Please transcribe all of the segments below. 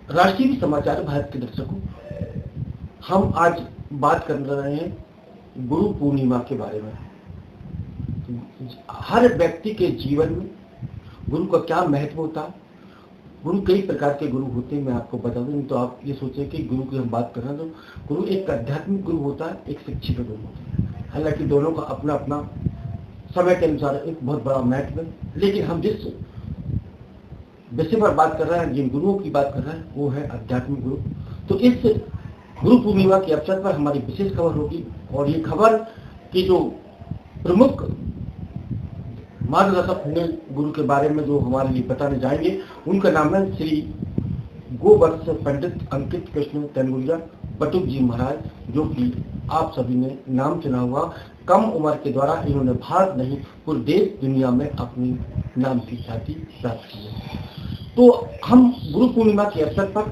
राष्ट्रीय समाचार भारत के दर्शकों, हम आज बात कर रहे हैं गुरु पूर्णिमा के बारे में। हर व्यक्ति के जीवन में गुरु का क्या महत्व होता है। गुरु कई प्रकार के गुरु होते हैं, मैं आपको बता दूं, तो आप ये सोचें कि गुरु की हम बात कर रहे हैं तो गुरु एक आध्यात्मिक गुरु होता है, एक शिक्षित गुरु होता है। हालांकि दोनों का अपना अपना समय के अनुसार एक बहुत बड़ा महत्व है, लेकिन हम जिस विषय पर बात कर रहे हैं, जिन गुरुओं की बात कर रहे हैं, वो है आध्यात्मिक गुरु। तो इस गुरु पूर्णिमा के अवसर पर हमारी विशेष खबर होगी, और ये खबर की जो प्रमुख मार्गदर्शक होंगे गुरु के बारे में जो हमारे लिए बताने जाएंगे, उनका नाम है श्री गोवत्स पंडित अंकित कृष्ण तेनगुरिया बटुक जी महाराज, जो कि आप सभी ने नाम सुना हुआ। कम उम्र के द्वारा इन्होंने भारत नहीं पूरे देश दुनिया में अपनी नाम की ख्याति प्राप्त की है। तो हम गुरु पूर्णिमा के अवसर पर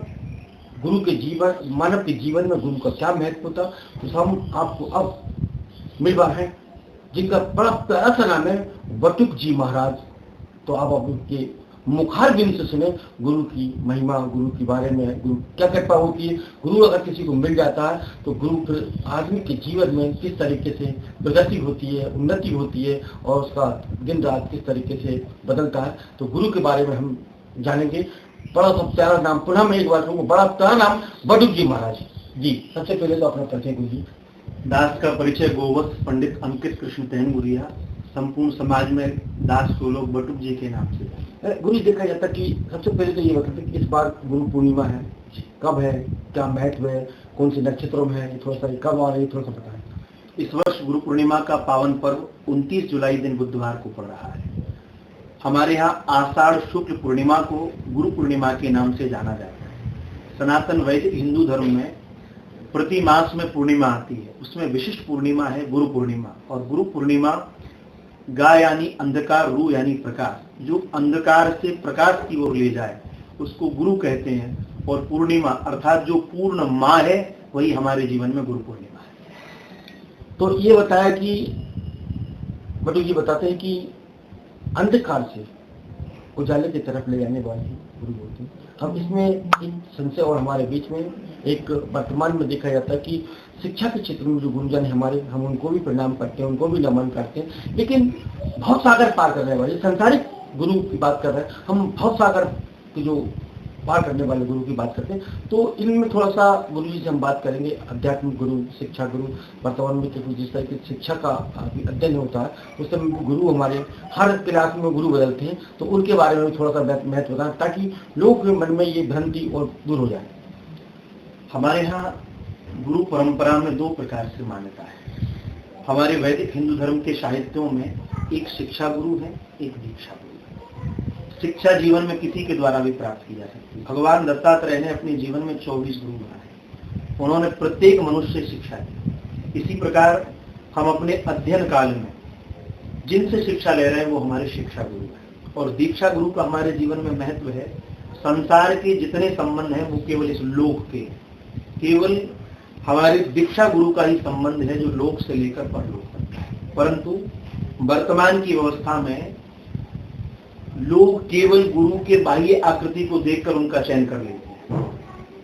गुरु के जीवन, मानव के जीवन में गुरु का क्या महत्व होता, तो हम आपको अब मिल रहे हैं, जिनका बड़ा प्यारा सा नाम है बटुक जी महाराज। तो आप उनके मुखार बिंद से सुने गुरु की महिमा, गुरु के बारे में, गुरु क्या कृपा होती है। गुरु अगर किसी को मिल जाता है तो गुरु फिर आदमी के जीवन में किस तरीके से प्रगति होती है, उन्नति होती है, और उसका दिन रात किस तरीके से बदलता है। तो गुरु के बारे में हम जानेंगे। बड़ा सा प्यारा नाम, पुनः मैं एक बार कहूँगा, बड़ा प्यारा नाम बटुक जी महाराज जी। सबसे पहले तो अपना परिचय गुरु जी। दास का परिचय गोवत्स पंडित अंकित कृष्ण तेनगुरिया, संपूर्ण समाज में दास को लोग बटुक जी के नाम से। गुरु जी, देखा जाता कि सबसे पहले तो ये बताते कि इस बार गुरु पूर्णिमा है, कब है, क्या महत्व है, कौन से नक्षत्रों में है, थोड़ा सा कब आ रही है, थोड़ा सा बताएं। इस वर्ष गुरु पूर्णिमा का पावन पर्व 29 जुलाई दिन बुधवार को पड़ रहा है। हमारे यहाँ आषाढ़ शुक्ल पूर्णिमा को गुरु पूर्णिमा के नाम से जाना जाता है। सनातन वैदिक हिंदू धर्म में प्रति मास में पूर्णिमा आती है, उसमें विशिष्ट पूर्णिमा है गुरु पूर्णिमा। और गुरु पूर्णिमा गा यानी अंधकार, रू यानी प्रकाश, जो अंधकार से प्रकाश की ओर ले जाए उसको गुरु कहते हैं। और पूर्णिमा अर्थात जो पूर्ण माह है, वही हमारे जीवन में गुरु पूर्णिमा है। तो ये बताया कि बटुक जी बताते हैं कि अंधकार से उजाले की तरफ ले जाने वाली गुरु होती है। हम इसमें एक संशय और हमारे बीच में एक वर्तमान में देखा जाता है कि शिक्षा के क्षेत्र में जो गुरुजन हमारे, हम उनको भी प्रणाम करते हैं, उनको भी नमन करते हैं, लेकिन भव सागर पार करने वाले संसारिक गुरु की बात कर रहे हैं हम, भव सागर की जो पार करने वाले गुरु की बात करते हैं। तो इनमें थोड़ा सा गुरु जी से हम बात करेंगे, अध्यात्मिक गुरु, शिक्षा गुरु। वर्तमान में क्योंकि जिस तरह की शिक्षा का अध्ययन होता है, उस समय गुरु हमारे हर क्लास में गुरु बदलते हैं, तो उनके बारे में थोड़ा सा महत्व बताएं, ताकि लोगों के मन में ये भ्रांति और दूर हो जाए। हमारे यहाँ गुरु परंपरा में दो प्रकार से मान्यता है। हमारे वैदिक हिंदू धर्म के साहित्यों में एक शिक्षा गुरु है, एक दीक्षा गुरु है। शिक्षा जीवन में किसी के द्वारा भी प्राप्त की जा सकती है। भगवान दत्तात्रेय ने अपने जीवन में 24 गुरु बनाए, उन्होंने प्रत्येक मनुष्य से शिक्षा दी। इसी प्रकार हम अपने अध्ययन काल में जिनसे शिक्षा ले रहे हैं वो हमारे शिक्षा गुरु हैं। और दीक्षा गुरु का हमारे जीवन में महत्व है। संसार के जितने संबंध हैं वो केवल इस लोक के, केवल हमारे दीक्षा गुरु का ही संबंध है जो लोक से लेकर परलोक तक है। परंतु वर्तमान की व्यवस्था में लोग केवल गुरु के बाह्य आकृति को देखकर उनका चयन कर लेते हैं,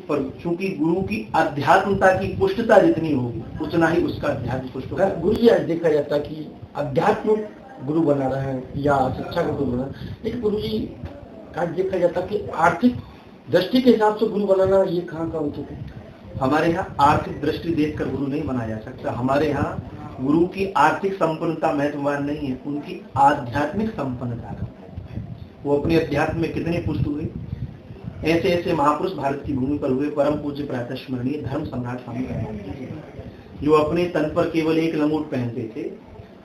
पर चूंकि गुरु की अध्यात्मता की पुष्टता जितनी होगी उतना ही उसका अध्यात्म पुष्ट होगा। गुरु जी आज देखा जाता है कि अध्यात्म गुरु बना रहे हैं या शिक्षा का गुरु बना, लेकिन गुरु जी आज देखा जाता कि आर्थिक दृष्टि के हिसाब से गुरु बनाना ये कहाँ का उचित है। हमारे यहाँ आर्थिक दृष्टि देखकर गुरु नहीं बना जा सकता। हमारे यहाँ गुरु की आर्थिक संपन्नता महत्ववान नहीं है, उनकी आध्यात्मिक संपन्नता का। वो अपने अध्यात्म में कितने पुष्ट हुए। ऐसे ऐसे महापुरुष भारत की भूमि पर हुए। परम पूज्य प्रातः स्मरणीय धर्म सम्राट स्वामी रामानंद, जो अपने तन पर केवल एक लंगोट पहनते थे,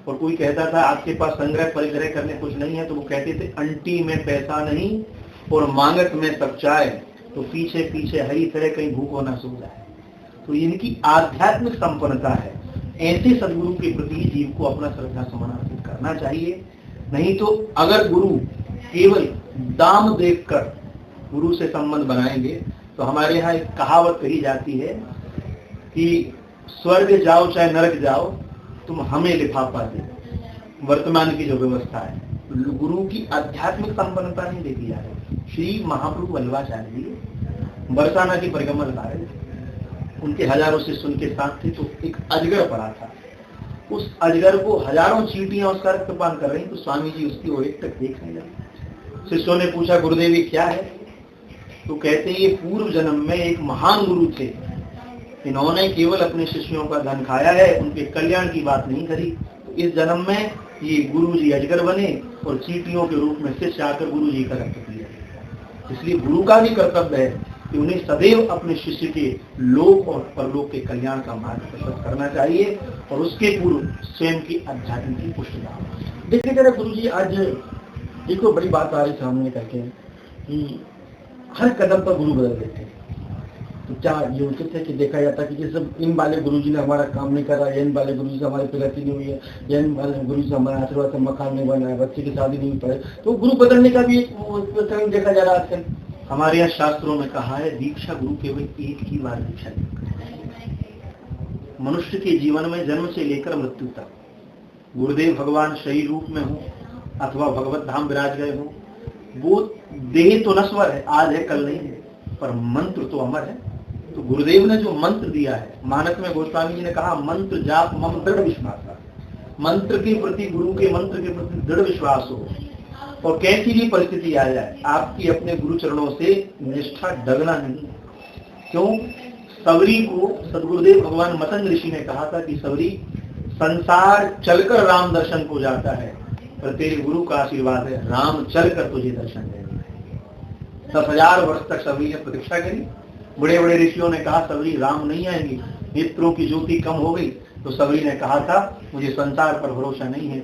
और कोई कहता था आपके पास संग्रह परिग्रह करने कुछ नहीं है, तो वो कहते थे अंटी में पैसा नहीं और मांगत में सब चाय, तो पीछे पीछे हरी तरह कहीं भूखो ना सो जाए। तो इनकी आध्यात्मिक संपन्नता है। ऐसे सदगुरु के प्रति जीव को अपना श्रद्धा सुमन अर्पित करना चाहिए। नहीं तो अगर गुरु केवल दाम देखकर गुरु से संबंध बनाएंगे, तो हमारे यहाँ एक कहावत कही जाती है कि स्वर्ग जाओ चाहे नरक जाओ, तुम हमें लिफाफा दे। वर्तमान की जो व्यवस्था है, गुरु की आध्यात्मिक संपन्नता नहीं देखी जा रही। श्री महाप्रभु वल्लभाचार्य जी बरसाना की परिक्रमा लगा रहे थे, उनके हजारों शिष्य उनके साथ थे, तो एक अजगर पड़ा था। उस अजगर को हजारों चींटियां उसका रक्तपान कर रही, तो स्वामी जी उसकी ओर एक तक देख नहीं लगे। शिष्यों ने पूछा, गुरुदेव ये क्या है? तो कहते हैं ये पूर्व जन्म में एक महान गुरु थे, इन्होंने केवल अपने शिष्यों का धन खाया है, उनके कल्याण की बात नहीं करी। तो इस जन्म में ये गुरु जी अजगर बने और चींटियों के रूप में शिष्य आकर गुरु जी का रक्त पिया। इसलिए गुरु का भी कर्तव्य है कि उन्हें सदैव अपने शिष्य के लोक और परलोक के कल्याण का मार्ग प्रशस्त करना चाहिए और उसके पूर्व स्वयं की अध्यात्म की पुष्टता। देखिए जरा गुरु जी, आज देखो बड़ी बात आ रही सामने करके कि हर कदम पर गुरु बदल देते हैं। तो क्या ये उचित है कि देखा जाता है कि जैसे इन वाले गुरुजी ने हमारा काम नहीं करा, या इन वाले गुरुजी से हमारी प्रगति नहीं हुई है, या इन वाले गुरुजी से हमारा आशीर्वाद से मकान नहीं बना है, बच्चे की शादी नहीं पड़े, तो गुरु बदलने का भी एक देखा जा रहा है आजकल। हमारे यहाँ शास्त्रों में कहा है दीक्षा गुरु केवल एक ही बार दीक्षा देता। मनुष्य के जीवन में जन्म से लेकर मृत्यु तक गुरुदेव भगवान शरीर रूप में हो अथवा भगवत धाम विराज गए हो, वो देह तो नश्वर है, आज है कल नहीं है, पर मंत्र तो अमर है। तो गुरुदेव ने जो मंत्र दिया है, मानक में गोस्वामी जी ने कहा मंत्र जाप मम दृढ़ विश्वास। मंत्र के प्रति, गुरु के मंत्र के प्रति दृढ़ विश्वास हो और कैसी भी परिस्थिति आ जाए आपकी अपने गुरु चरणों से निष्ठा डगना नहीं। क्यों? सबरी को सदगुरुदेव भगवान मतंग ऋषि ने कहा था कि सबरी, संसार चलकर राम दर्शन को जाता है, पर तेरे गुरु का आशीर्वाद है राम चलकर तुझे दर्शन देंगे। 10,000 वर्ष तक सबरी ने प्रतीक्षा करी। बड़े बड़े ऋषियों ने कहा सबरी राम नहीं आएंगे, नेत्रों की ज्योति कम हो गई। तो सबरी ने कहा था मुझे संसार पर भरोसा नहीं है,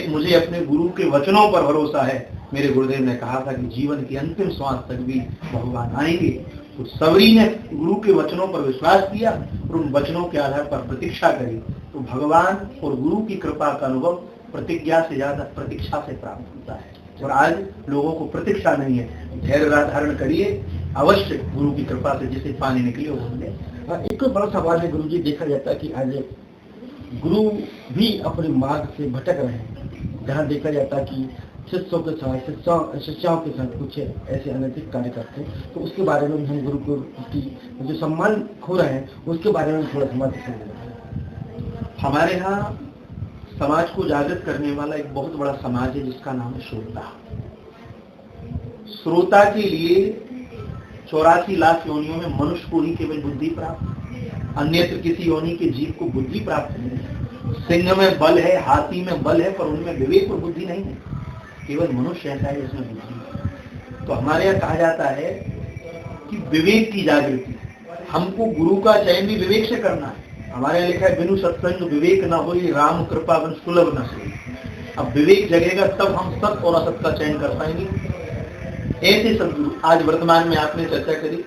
मुझे अपने गुरु के वचनों पर भरोसा है। मेरे गुरुदेव ने कहा था कि जीवन की अंतिम श्वास तक भी भगवान आएंगे। तो सबरी ने गुरु के वचनों पर विश्वास किया और उन वचनों के आधार पर प्रतीक्षा करी। तो भगवान और गुरु की कृपा का अनुभव प्रतिज्ञा से ज्यादा प्रतीक्षा से प्राप्त होता है। और आज लोगों को प्रतीक्षा नहीं है, धैर्य धारण करिए, अवश्य गुरु की कृपा से जिसे पानी निकले वो मिले। एक बड़ा सवाल है गुरु जी, देखा जाता है कि आज गुरु भी अपने मार्ग से भटक रहे हैं, जहाँ देखा जाता है कि शिष्यों के साथ शिष्याओं के साथ कुछ ऐसे अनैतिक कार्य करते हैं। तो उसके बारे में हम गुरु की जो सम्मान खो रहे हैं उसके बारे में थोड़ा समझ। हमारे यहाँ समाज को जागृत करने वाला एक बहुत बड़ा समाज है जिसका नाम है श्रोता। श्रोता के लिए 84 लाख योनियों में मनुष्य को ही केवल बुद्धि प्राप्त, अन्यत्र किसी योनि के जीव को बुद्धि प्राप्त नहीं है। सिंह में बल है, हाथी में बल है, पर उनमें विवेक और बुद्धि नहीं है। केवल मनुष्य ऐसा है जिसमें बुद्धि है। तो हमारे यहाँ कहा जाता है कि विवेक की जागृति, हमको गुरु का चयन भी विवेक से करना है। हमारे यहाँ लिखा है बिनु सत्संग विवेक न हो, राम कृपा बन सुलभ न सोई। अब विवेक जगेगा तब हम सत्य और असत्य का चयन कर पाएंगे। ऐसे सदगुरु आज वर्तमान में आपने चर्चा करी,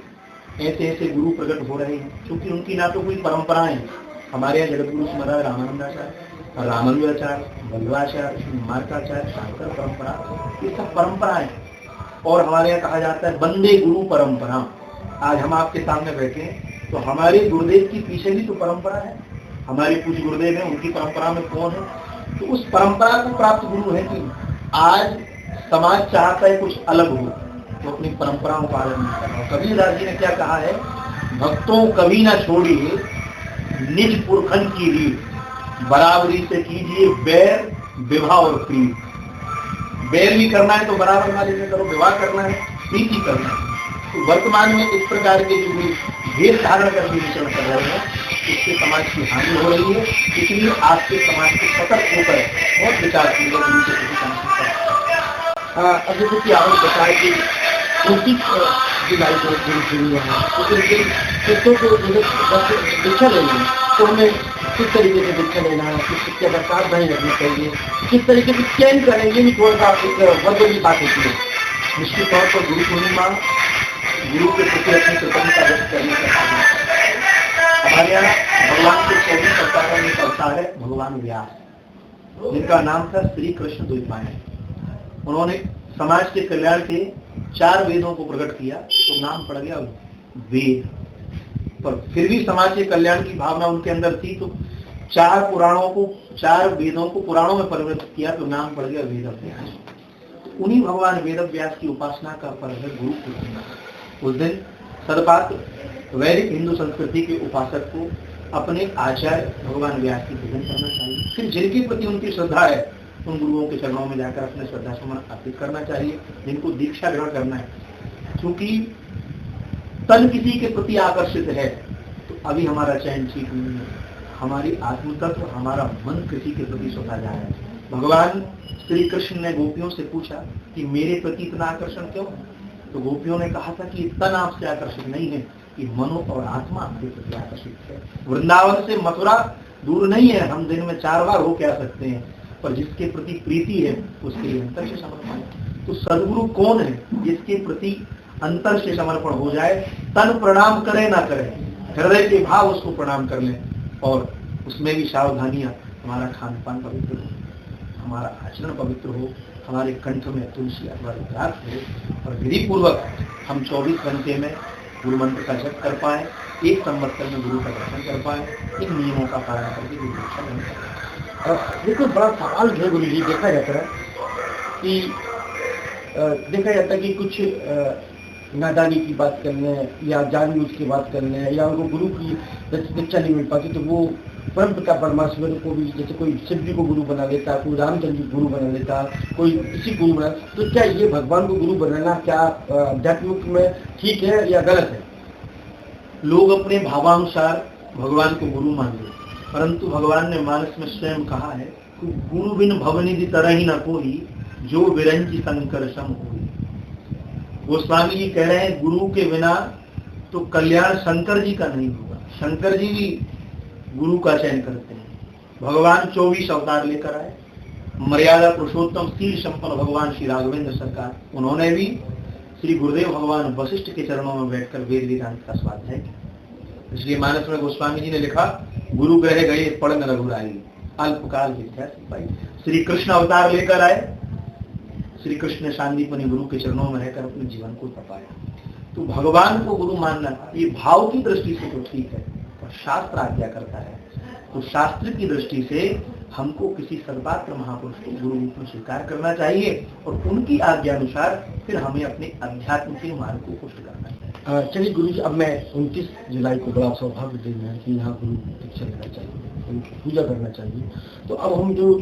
ऐसे ऐसे गुरु प्रकट हो रहे हैं, क्योंकि उनकी ना तो कोई परंपराएं हैं। हमारे यहाँ जगत गुरु महाराज रामानंदाचार्य, रामानुजाचार्य, वल्लभाचार्य, मार्काचार्य, शांकर परंपरा, ये सब परंपराएं। और हमारे यहाँ कहा जाता है वंदे गुरु परंपरा। आज हम आपके सामने बैठे हैं तो हमारे गुरुदेव की पीछे भी तो परंपरा है। हमारे कुछ गुरुदेव हैं, उनकी परंपरा में कौन है? तो उस परंपरा को प्राप्त गुरु है कि आज समाज चाहता है कुछ अलग हो तो अपनी परंपराओं का पालन नहीं करना। कबीरदास जी ने क्या कहा है, भक्तों कभी ना छोड़िए निज पुरखन की रीत, बराबरी से कीजिए बैर विवाह और प्रीत। बैर भी करना है तो बराबर वाले में करो, विवाह करना है, प्रीति करना है। तो वर्तमान में इस प्रकार के जो भेद धारण करके विचरण कर रहे हैं, इससे समाज की हानि हो रही है। इसलिए आज के समाज को सतर्क होकर बहुत विचार अब जैसे कि आपने बताया कि उनकी जुलाई को शुरू है तो उनके शिष्यों को दीक्षा लेनी है, तो हमें किस तरीके से दीक्षा लेना है, किस तरीके का सावधानी रखनी चाहिए, किस तरीके से चयन करेंगे, भी थोड़ा सा एक वर्ग की बात होती है। निश्चित तौर पर गुरु पूर्णिमा गुरु के प्रति अपनी कृतज्ञता व्यक्त करने का हमारे यहाँ भगवान के 24 अवतारों में अवतार है भगवान व्यास, जिनका नाम था श्री कृष्ण द्वैपायन। उन्होंने समाज के कल्याण के 4 वेदों को प्रकट किया तो नाम पड़ गया वेद। पर फिर भी समाज के कल्याण की भावना उनके अंदर थी तो 4 वेदों को पुराणों में परिवर्तित किया तो नाम पड़ गया वेद व्यास। उन्हीं भगवान वेद व्यास की उपासना का पर्व है गुरु पूर्णिमा। उस दिन सदपात्र वैदिक हिंदू संस्कृति के उपासक को अपने आचार्य भगवान व्यास की पूजन करना चाहिए। फिर जिनके प्रति उनकी श्रद्धा है उन गुरुओं के चरणों में जाकर अपने श्रद्धा सुमन अर्पित करना चाहिए, जिनको दीक्षा ग्रहण करना है। क्योंकि तन किसी के प्रति आकर्षित है तो अभी हमारा चयन ठीक नहीं है, हमारी आत्म तत्व, हमारा मन किसी के प्रति स्वतः जा रहा है। भगवान श्री कृष्ण ने गोपियों से पूछा कि मेरे प्रति इतना आकर्षण क्यों है? तो गोपियों ने कहा था कि तन आपसे आकर्षित नहीं है, कि मनो और आत्मा आपके प्रति आकर्षित है। वृंदावन से मथुरा दूर नहीं है, हम दिन में 4 बार हो के आ सकते हैं, पर जिसके प्रति प्रीति है उसके लिए अंतर से समर्पण है। तो सदगुरु कौन है? जिसके प्रति अंतर से समर्पण हो जाए, तन प्रणाम करे ना करे, हृदय के भाव उसको प्रणाम कर ले, और उसमें भी सावधानियां, हमारा खान पान पवित्र हो, हमारा आचरण पवित्र हो, हमारे कंठ में तुलसी अथवा रुद्राक्ष हो, और विधि पूर्वक हम 24 घंटे में गुरु मंत्र का जप कर पाए, 1 संवत्सर में गुरु का दर्शन कर पाए, इन नियमों का पालन करके गुरु दीक्षा ग्रहण करें। देखो बड़ा सवाल है गुरु जी, देखा जाता है कि कुछ नादानी की बात करने या जानबूझ की बात करने या उनको गुरु की दीक्षा नहीं मिल पाती, तो वो परम पिता परमात्मा को भी, जैसे कोई शिव जी को गुरु बना लेता, कोई रामचंद्र जी गुरु बना लेता, कोई किसी गुरु बना, तो क्या ये भगवान को गुरु बनाना क्या आध्यात्मिक में ठीक है या गलत है? लोग अपने भावानुसार भगवान को गुरु मान लेते, परंतु भगवान ने मानस में स्वयं कहा है कि गुरु बिन भवनिधि तरह ही न कोई, जो विरंची शंकर सम होई। गोस्वामी जी कह रहे हैं गुरु के बिना तो कल्याण शंकर जी का नहीं होगा। शंकर जी भी गुरु का चयन करते हैं। भगवान 24 अवतार लेकर आए, मर्यादा पुरुषोत्तम शील संपन्न भगवान श्री राघवेंद्र सरकार, उन्होंने भी श्री गुरुदेव भगवान वशिष्ठ के चरणों में बैठकर वेद वेदांत का स्वाध्याय किया। इसलिए मानस में गोस्वामी जी ने लिखा, गुरु ग्रह गए पढ़ न रघुराई, अल्पकाल विद्या सिपाही। श्री कृष्ण अवतार लेकर आए, श्री कृष्ण ने सांदीपनि गुरु के चरणों में रहकर अपने जीवन को तपाया। तो भगवान को गुरु मानना ये भाव की दृष्टि से तो ठीक है, और शास्त्र आज्ञा करता है, तो शास्त्र की दृष्टि से हमको किसी सद्पात्र महापुरुष को गुरु रूप में स्वीकार करना चाहिए, और उनकी आज्ञा अनुसार फिर हमें अपने अध्यात्म के मार्ग को पुष्ट करना चाहिए। चलिए गुरु जी, अब मैं 29 जुलाई को बड़ा सौभाग्य दिन है कि यहाँ गुरु दीक्षा लेना चाहिए, उनकी पूजा करना चाहिए। तो अब हम जो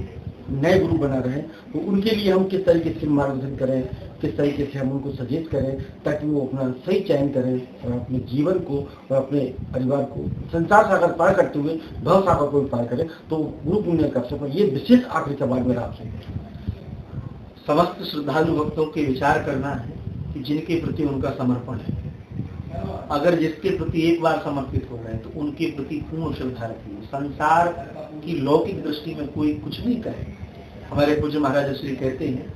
नए गुरु बना रहे हैं, तो उनके लिए हम किस तरीके से मार्गदर्शन करें, किस तरीके से हम उनको सजेस्ट करें, ताकि वो अपना सही चयन करें और अपने जीवन को और अपने परिवार को संसार सागर पार करते हुए भव सागर को भी पार करें, तो गुरु पुण्य कर सकें। ये विशेष आखिरी सवाल मेरा आपसे। समस्त श्रद्धालु भक्तों के विचार करना है कि जिनके प्रति उनका समर्पण है, अगर जिसके प्रति एक बार समर्पित हो गए तो उनके प्रति पूर्ण श्रद्धा रखिए। संसार की लौकिक दृष्टि में कोई कुछ नहीं करे। हमारे पूज्य महाराज श्री कहते हैं,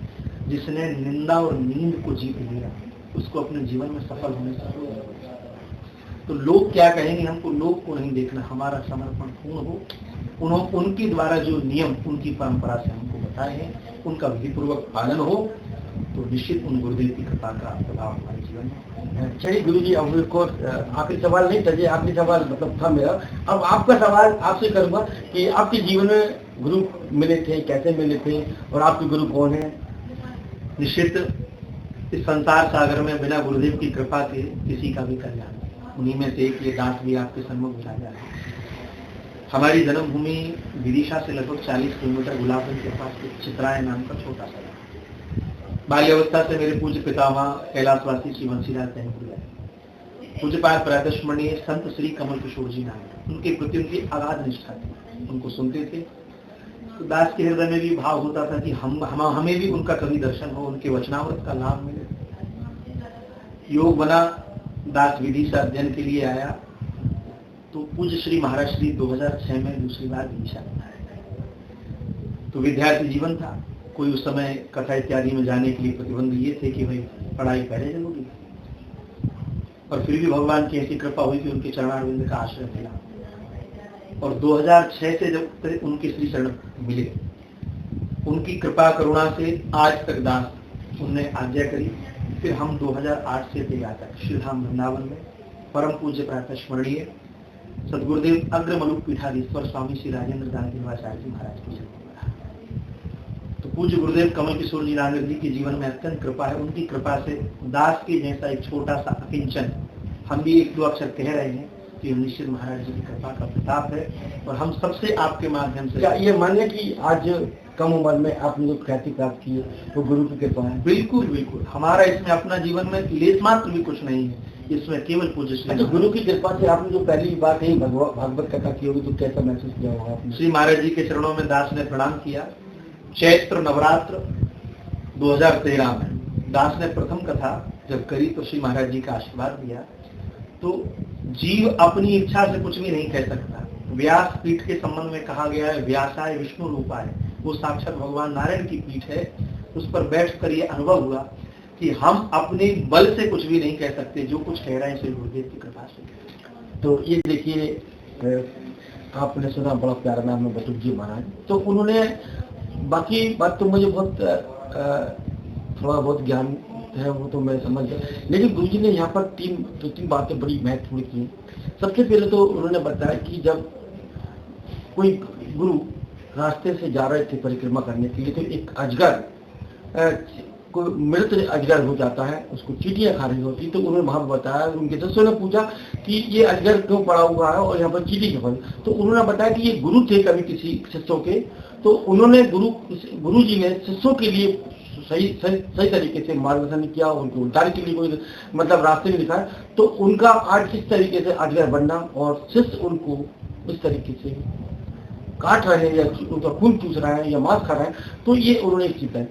जिसने निंदा और नींद को जीत लिया उसको अपने जीवन में सफल होने से तो लोग क्या कहेंगे, हमको लोग को नहीं देखना, हमारा समर्पण पूर्ण हो। उनके द्वारा जो नियम उनकी परंपरा से हमको बताए हैं उनका विधिपूर्वक पालन हो, तो निश्चित उन गुरुदेव की कृपा का प्रभाव हमारे जीवन में। चलिए गुरु जी, अब को आखिरी सवाल नहीं था, ये आखिरी सवाल मतलब था मेरा। अब आपका सवाल आपसे करूंगा कि आपके जीवन में गुरु मिले थे, कैसे मिले थे, और आपके गुरु कौन है? निश्चित इस संसार सागर में बिना गुरुदेव की कृपा के किसी का भी कल्याण, उन्हीं में से एक ये दास भी आपके सम्मुख विराजा है। हमारी जन्मभूमि विदिशा से लगभग 40 किलोमीटर गुलाबगंज के पास चित्राय नाम का छोटा सा। बाल्यावस्था से मेरे पूज्य पितामह कैलाशवासी श्री वंशीराज तैनपुरिया, पूज्यपाद प्रातस्मरणीय संत श्री कमल किशोर जी नाम, उनके प्रति उनकी अगाध निष्ठा थी, उनको सुनते थे तो दास के हृदय में भी भाव होता था कि हमें भी उनका कभी दर्शन हो, उनके वचनामृत का लाभ मिले। योग बना, दास विदिशा अध्ययन के लिए आया तो पूज्य श्री महाराज श्री 2006 में दूसरी बार विदिशा बनाया। तो विद्यार्थी जीवन था, कोई उस समय कथा इत्यादि में जाने के लिए प्रतिबंध ये थे कि भाई पढ़ाई पहले जरूरी, और फिर भी भगवान की ऐसी कृपा हुई कि उनके चरणारविंद का आश्रय मिला, और 2006 से जब उनके श्री चरण मिले, उनकी कृपा करुणा से आज तक दास उनने आज्ञा करी। फिर हम 2008 से तक श्रीधाम वृंदावन में परम पूज्य प्रातः स्मरणीय सदगुरुदेव अग्र मलुक पीठाधीश्वर स्वामी श्री राजेंद्र दास देवाचार्य जी महाराज की शरण में रहा। तो पूज्य गुरुदेव कमल किशोर जी नानक जी के जीवन में अत्यंत कृपा है। उनकी कृपा से दास के जैसा एक छोटा सा अकिंचन हम भी एक दो अक्षर कह रहे हैं कि निश्चित महाराज जी की कृपा का प्रताप है और हम सबसे आपके माध्यम से। क्या ये मानिए कि आज कम उम्र में आपने जो ख्याति प्राप्त की है वो गुरु की कृपा है? बिल्कुल बिल्कुल, हमारा इसमें अपना जीवन में लेस मात्र भी कुछ नहीं है, इसमें केवल पूज्य श्री। अच्छा, गुरु की कृपा से आपने जो पहली बार कहीं भागवत कथा की होगी तो कैसा महसूस किया होगा आपने? श्री महाराज जी के चरणों में दास ने प्रणाम किया। चैत्र नवरात्र 2013 में दास ने प्रथम कथा जब करी तो श्री महाराज जी का आशीर्वाद दिया। तो जीव अपनी इच्छा से कुछ भी नहीं कह सकता। व्यास पीठ के संबंध में कहा गया है व्यासाय विष्णु रूपाय, वो साक्षात भगवान नारायण की पीठ है। उस पर बैठकर ये अनुभव हुआ कि हम अपने बल से कुछ भी नहीं कह सकते, जो कुछ कह रहे हैं श्री गुरुदेव की कृपा से। तो ये देखिए, आपने सुना बड़ा प्यारा नाम है बटुक जी महाराज, तो उन्होंने बाकी बात तो मुझे बहुत थोड़ा बहुत ज्ञान है वो तो मैं समझ गया, लेकिन गुरु जी ने यहाँ पर तीन बातें बड़ी महत्वपूर्ण की। सबसे पहले तो उन्होंने बताया कि जब कोई गुरु रास्ते से जा रहे थे परिक्रमा करने के लिए तो एक अजगर कोई मृत अजगर हो जाता है, उसको चींटियां खा रही होती, तो उन्होंने वहां बताया, उनके शिष्यों ने पूछा कि ये अजगर क्यों पड़ा हुआ है और यहाँ पर चींटी क्यों पड़ी, तो उन्होंने बताया कि ये गुरु थे कभी किसी शिष्यों के, तो उन्होंने गुरु जी ने शिष्यों के लिए सही तरीके से मार्गदर्शन किया, उनको उतारने के लिए कोई मतलब रास्ते में दिखाया, तो उनका आज इस तरीके से अजगर बनना और शिष्य उनको इस तरीके से काट रहे हैं या उनका खून चूस रहा है या मांस खा रहा है, तो ये उन्होंने एक चीज है।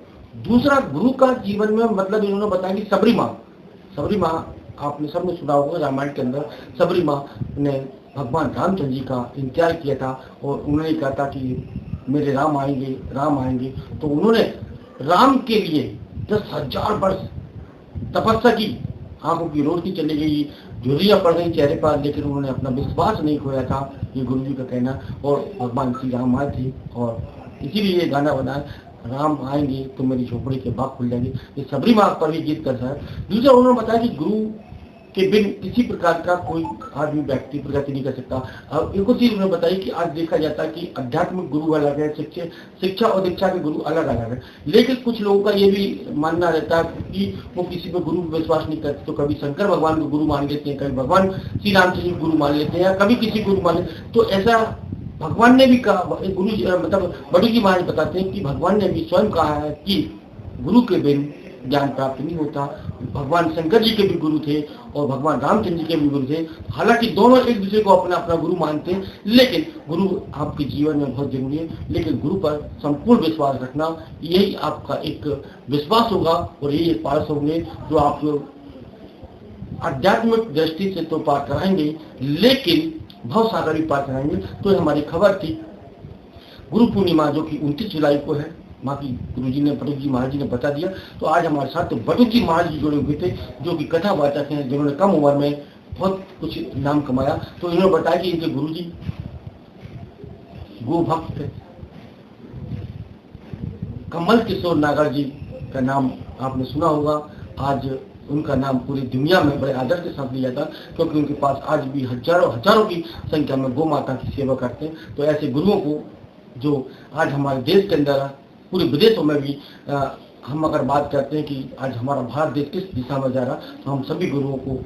दूसरा, गुरु का जीवन में मतलब इन्होंने बताया कि सबरी माँ आपने सबने सुना होगा, रामायण के अंदर सबरी माँ ने भगवान रामचंद्र जी का इंतजार किया था और उन्होंने कहा था कि मेरे राम आएंगे, तो उन्होंने राम के लिए 10,000 वर्ष तपस्या की, आंखों की रोशनी चली गई, झुर्रियां पड़ गई चेहरे पर, लेकिन उन्होंने अपना विश्वास नहीं खोया था, ये गुरु जी का कहना। और भगवान श्री राम आए थे और इसीलिए ये गाना बनाया, राम आएंगे तो मेरी झोपड़ी के बाग खुल जाएंगे, ये सबरी मार्ग पर भी गीत करता है। दूसरा, उन्होंने बताया कि गुरु के बिन किसी प्रकार का कोई आदमी व्यक्ति प्रगति नहीं कर सकता। अब एक और चीज उन्होंने बताई कि आज देखा जाता है कि आध्यात्मिक गुरु अलग है, शिक्षा और दीक्षा के गुरु अलग अलग है, लेकिन कुछ लोगों का ये भी मानना रहता है कि वो किसी पर गुरु विश्वास नहीं करते, तो कभी शंकर भगवान को गुरु मान लेते हैं, कभी भगवान श्री रामचंद्र जी गुरु मान लेते हैं, या कभी किसी गुरु मान लेते। तो ऐसा भगवान ने भी कहा, गुरु मतलब बड़ी जी महाराज बताते हैं कि भगवान ने भी स्वयं कहा है कि गुरु के बिन ज्ञान प्राप्त नहीं होता। भगवान शंकर जी के भी गुरु थे और भगवान रामचंद्र जी के भी गुरु थे, हालांकि दोनों एक दूसरे को अपना अपना गुरु मानते हैं, लेकिन गुरु आपके जीवन में बहुत जरूरी है। लेकिन गुरु पर संपूर्ण विश्वास रखना, यही आपका एक विश्वास होगा और यही एक पारस होंगे जो आप आध्यात्मिक दृष्टि से तो पार कराएंगे, लेकिन भव सागर भी पार कराएंगे। तो हमारी खबर थी गुरु पूर्णिमा जो कि 29 जुलाई को है, बाकी गुरु जी ने बटुक जी महाराज जी ने बता दिया। तो आज हमारे साथ तो बटुक जी महाराज जी जुड़े हुए थे, जो कि कथावाचक हैं, जिन्होंने कम उम्र में बहुत कुछ नाम कमाया। तो इन्होंने बताया कि इनके गुरु जी गो भक्त कमल किशोर नागर जी का नाम आपने सुना होगा। आज उनका नाम पूरी दुनिया में बड़े आदर के साथ लिया जाता, क्योंकि उनके पास आज भी हजारों की संख्या में गौ माता की सेवा करते हैं। तो ऐसे गुरुओं को जो आज हमारे देश के अंदर, पूरे विदेशों में भी हम अगर बात करते हैं कि आज हमारा भारत देश किस दिशा में जा रहा, तो हम सभी गुरुओं को,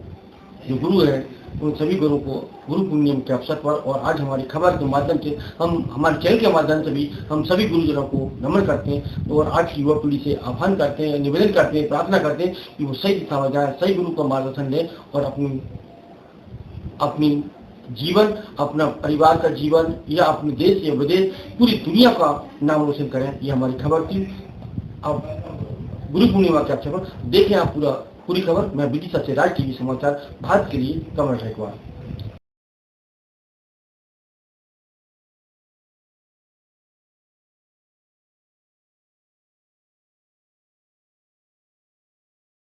जो गुरु हैं उन सभी गुरुओं को गुरु पूर्णिमा के अवसर पर और आज हमारी खबर के माध्यम से, हम हमारे चैनल के माध्यम से भी हम सभी गुरुजनों को नमन करते हैं। और आज की युवा पीढ़ी से आह्वान करते हैं, निवेदन करते हैं, प्रार्थना करते हैं कि वो सही दिशा में जाए, सही गुरु का मार्गदर्शन लें और अपनी जीवन, अपना परिवार का जीवन या अपने देश या विदेश, पूरी दुनिया का नाम रोशन करें। ये हमारी खबर थी। अब गुरु पूर्णिमा के अवसर पर देखें आप पूरी खबर। मैं विदिशा से राज टीवी समाचार भारत के लिए कमल ठाकुर।